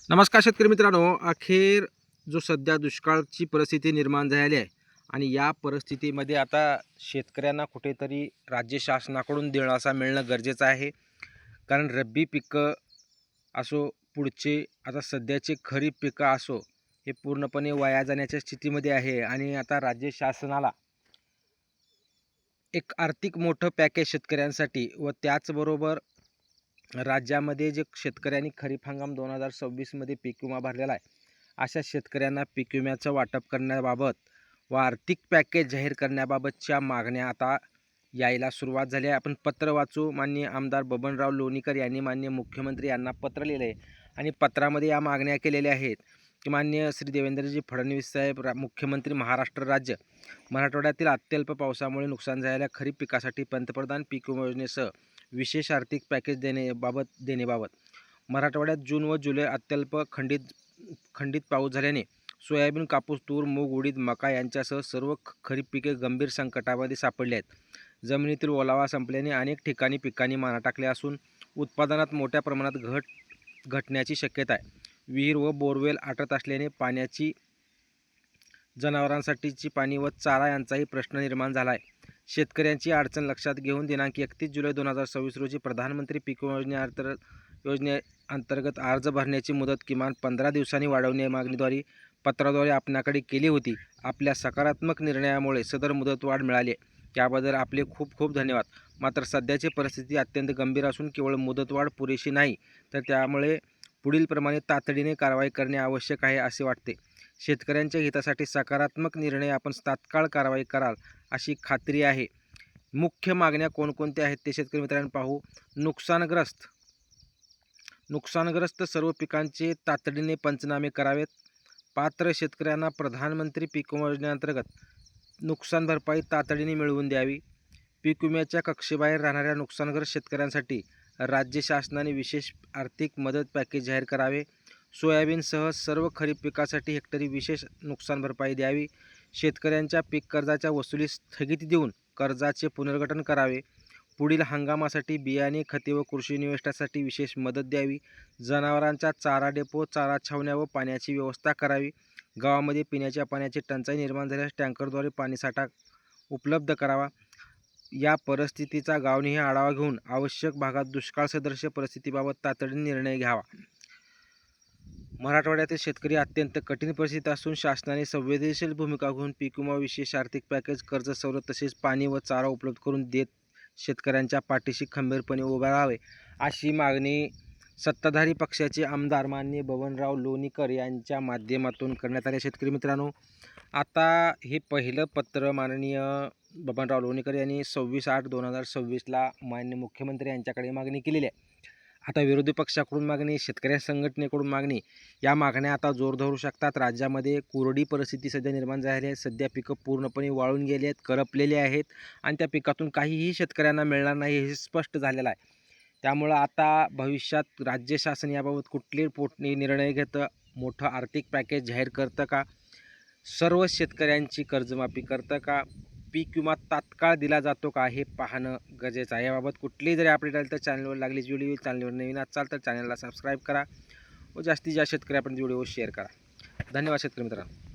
नमस्कार शेतकरी मित्रांनो, अखेर जो सध्या दुष्काळाची परिस्थिती निर्माण झालेली आहे आणि या परिस्थितीमध्ये आता शेतकऱ्यांना कुठेतरी राज्य शासनाकडून दिलासा मिळणं गरजेचं आहे. कारण रब्बी पिकं असो, पुढचे आता सध्याचे खरीप पिकं असो, हे पूर्णपणे वाया जाण्याच्या स्थितीमध्ये आहे आणि आता राज्य शासनाला एक आर्थिक मोठं पॅकेज शेतकऱ्यांसाठी व त्याचबरोबर राज्यामध्ये जे शेतकऱ्यांनी खरीप हंगाम 2026मध्ये पीक विमा भरलेला आहे, अशा शेतकऱ्यांना पीक विम्याचं वाटप करण्याबाबत व आर्थिक पॅकेज जाहीर करण्याबाबतच्या मागण्या आता यायला सुरुवात झाली आहे. आपण पत्र वाचू. माननीय आमदार बबनराव लोणीकर यांनी माननीय मुख्यमंत्री यांना पत्र लिहिलं आहे आणि पत्रामध्ये या मागण्या केलेल्या आहेत की माननीय श्री देवेंद्रजी फडणवीस साहेब मुख्यमंत्री महाराष्ट्र राज्य, मराठवाड्यातील अत्यल्प पावसामुळे नुकसान झालेल्या खरीप पिकासाठी पंतप्रधान पीक विमा योजनेसह विशेष आर्थिक पॅकेज देण्याबाबत मराठवाड्यात जून व जुलै अत्यल्प खंडित पाऊस झाल्याने सोयाबीन, कापूस, तूर, मूग, उडीद, मका यांच्यासह सर्व खरीप पिके गंभीर संकटामध्ये सापडली आहेत. जमिनीतील ओलावा संपल्याने अनेक ठिकाणी पिकांनी माना टाकले असून उत्पादनात मोठ्या प्रमाणात घटण्याची शक्यता आहे. विहीर व बोरवेल आटत असल्याने पाण्याची जनावरांसाठीची पाणी व चारा यांचाही प्रश्न निर्माण झाला आहे. शेतकऱ्यांची अडचण लक्षात घेऊन दिनांक 31 जुलै 2026 रोजी प्रधानमंत्री पीक विमा योजनेअंतर्गत अर्ज भरण्याची मुदत किमान 15 दिवसांनी वाढवण्याची मागणीद्वारे पत्राद्वारे आपणाकडे केली होती. आपल्या सकारात्मक निर्णयामुळे सदर मुदतवाढ मिळाली आहे, त्याबद्दल आपले खूप खूप धन्यवाद. मात्र सध्याची परिस्थिती अत्यंत गंभीर असून केवळ मुदतवाढ पुरेशी नाही, तर त्यामुळे पुढीलप्रमाणे तातडीने कारवाई करणे आवश्यक आहे असे वाटते. शेतकऱ्यांच्या हितासाठी सकारात्मक निर्णय आपण तात्काळ कारवाई कराल अशी खात्री आहे. मुख्य मागण्या कोणकोणत्या आहेत ते शेतकरी मित्रांनो पाहू. नुकसानग्रस्त सर्व पिकांचे तातडीने पंचनामे करावेत. पात्र शेतकऱ्यांना प्रधानमंत्री पीक विमा योजनेअंतर्गत नुकसान भरपाई तातडीने मिळवून द्यावी. पीक विम्याच्या कक्षेबाहेर राहणाऱ्या नुकसानग्रस्त शेतकऱ्यांसाठी राज्य शासनाने विशेष आर्थिक मदत पॅकेज जाहीर करावे. सोयाबीनसह सर्व खरीप पिकासाठी हेक्टरी विशेष नुकसान भरपाई द्यावी. शेतकऱ्यांच्या पीक कर्जाच्या वसुलीस स्थगिती देऊन कर्जाचे पुनर्गठन करावे. पुढील हंगामासाठी बियाणे, खते व कृषी निविष्ठासाठी विशेष मदत द्यावी. जनावरांचा चारा डेपो, चारा छावण्या व पाण्याची व्यवस्था करावी. गावामध्ये पिण्याच्या पाण्याची टंचाई निर्माण झाल्यास टँकरद्वारे पाणीसाठा उपलब्ध करावा. या परिस्थितीचा गावनिहाय आढावा घेऊन आवश्यक भागात दुष्काळ सदृश्य परिस्थितीबाबत तातडीने निर्णय घ्यावा. मराठवाड्यातील शेतकरी अत्यंत कठीण परिस्थितीत असून शासनाने संवेदनशील भूमिका घेऊन पीक विमा, विशेष आर्थिक पॅकेज, कर्ज सवलत तसेच पाणी व चारा उपलब्ध करून देत शेतकऱ्यांच्या पाठीशी खंबीरपणे उभे राहावे अशी मागणी सत्ताधारी पक्षाचे आमदार माननीय बबनराव लोणीकर यांच्या माध्यमातून करण्यात आले. शेतकरी मित्रांनो, आता हे पहिलं पत्र माननीय बबनराव लोणीकर यांनी 26/8/2026ला माननीय मुख्यमंत्री यांच्याकडे मागणी केलेली आहे. आता विरोधी पक्षाकडून मागणी, शेतकरी संघटनेकडून मागणी, या मागण्या आता जोर धरू शकतात. राज्यामध्ये कोरडी परिस्थिती सध्या निर्माण झाली आहे. सध्या पिकं पूर्णपणे वाळून गेली आहेत, करपलेली आहेत आणि त्या पिकातून काहीही शेतकऱ्यांना मिळणार नाही हे स्पष्ट झालेलं आहे. त्यामुळं आता भविष्यात राज्य शासन याबाबत कुठले निर्णय घेतं, मोठं आर्थिक पॅकेज जाहीर करतं का, सर्व शेतकऱ्यांची कर्जमाफी करतं का, पीक विमा तात्काळ दिला जातो का, हे पाहणं गरजेचं आहे. याबाबत कुठलीही जरी अपडेट आली तर चॅनलवर लागलीच व्हिडिओ, चॅनलवर नवीन असाल तर चॅनलला सबस्क्राईब करा व जास्तीत जास्त शेतकऱ्यापर्यंत व्हिडिओ शेअर करा. धन्यवाद शेतकरी मित्रांनो.